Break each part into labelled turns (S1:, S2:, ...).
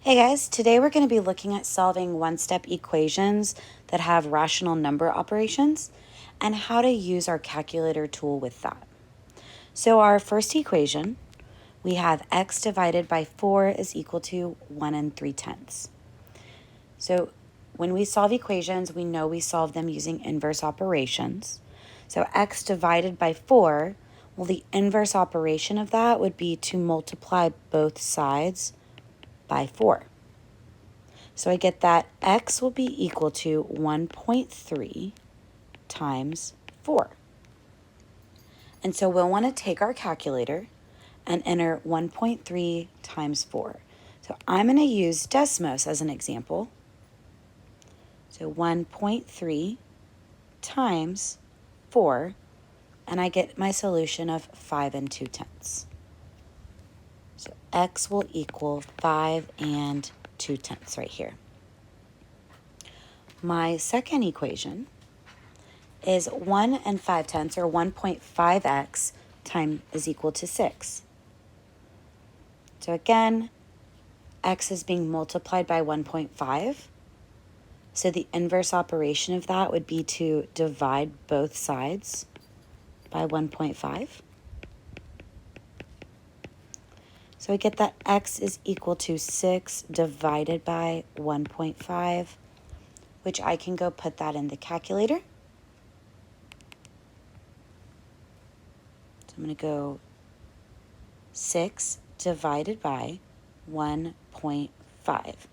S1: Hey guys, today we're going to be looking at solving one-step equations that have rational number operations and how to use our calculator tool with that. So our first equation, we have x divided by 4 is equal to 1 3/10. So when we solve equations, we know we solve them using inverse operations. So x divided by 4, well, the inverse operation of that would be to multiply both sides by 4. So I get that x will be equal to 1.3 times 4. And so we'll want to take our calculator and enter 1.3 times 4. So I'm going to use Desmos as an example. So 1.3 times 4, and I get my solution of 5 2/10. So x will equal 5 2/10 right here. My second equation is 1 5/10 or 1.5x time is equal to 6. So again, x is being multiplied by 1.5. So the inverse operation of that would be to divide both sides by 1.5. So I get that x is equal to 6 divided by 1.5, which I can go put that in the calculator. So I'm going to go 6 divided by 1.5.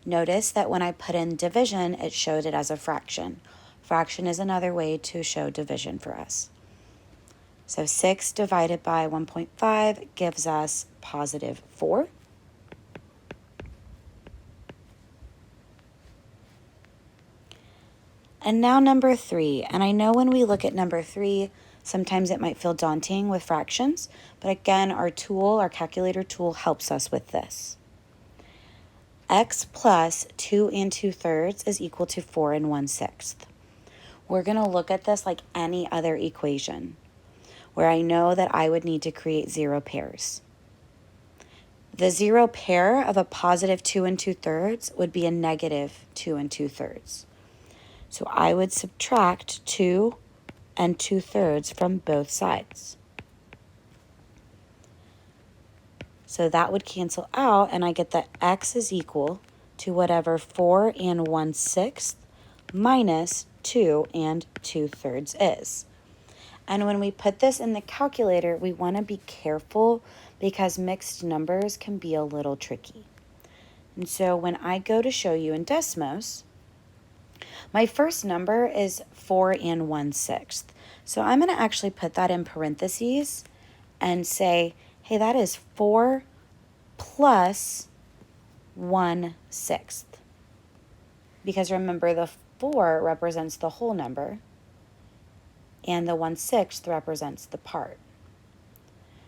S1: Notice that when I put in division, it showed it as a fraction. Fraction is another way to show division for us. So 6 divided by 1.5 gives us positive 4. And now number 3. And I know when we look at number 3, sometimes it might feel daunting with fractions, but again, our calculator tool, helps us with this. X plus 2 2/3 is equal to 4 1/6. We're going to look at this like any other equation, where I know that I would need to create zero pairs. The zero pair of a positive 2 2/3 would be a negative 2 2/3. So I would subtract 2 2/3 from both sides. So that would cancel out, and I get that x is equal to whatever 4 1/6 minus 2 2/3 is. And when we put this in the calculator, we want to be careful because mixed numbers can be a little tricky. And so when I go to show you in Desmos, my first number is 4 1/6. So I'm going to actually put that in parentheses and say, hey, that is 4 plus 1/6. Because remember, the 4 represents the whole number, and the 1/6 represents the part.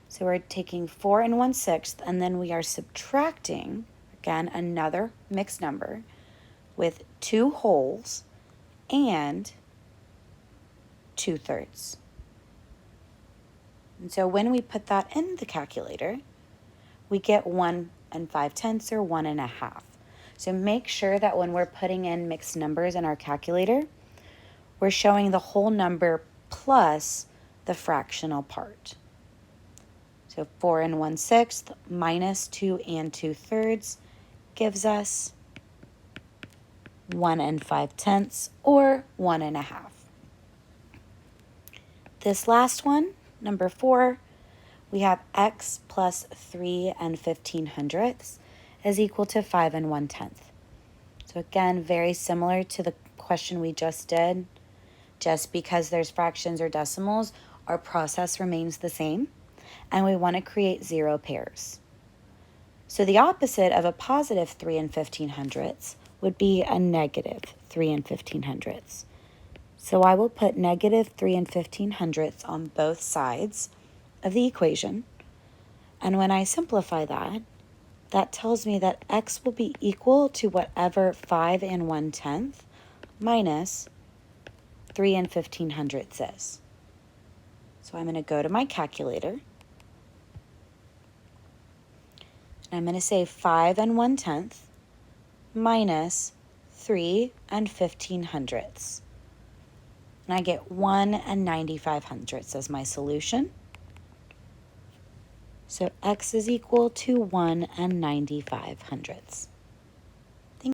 S1: So we're taking 4 1/6, and then we are subtracting, again, another mixed number with 2 wholes and 2/3. And so when we put that in the calculator, we get 1 5/10 or 1 1/2. So make sure that when we're putting in mixed numbers in our calculator, we're showing the whole number plus the fractional part. So 4 1/6 minus 2 2/3 gives us 1 5/10 or 1 1/2. This last one, number 4, we have x plus 3 15/100 is equal to 5 1/10. So again, very similar to the question we just did. Just because there's fractions or decimals, our process remains the same, and we want to create zero pairs. So the opposite of a positive 3 15/100 would be a negative 3 15/100. So I will put negative 3 15/100 on both sides of the equation. And when I simplify that, that tells me that x will be equal to whatever 5 1/10 minus 3 15/100 is. So I'm going to go to my calculator, And I'm going to say 5 and 1/10 minus 3 and 15 hundredths. And I get 1 and 95 hundredths as my solution. So x is equal to 1 and 95 hundredths.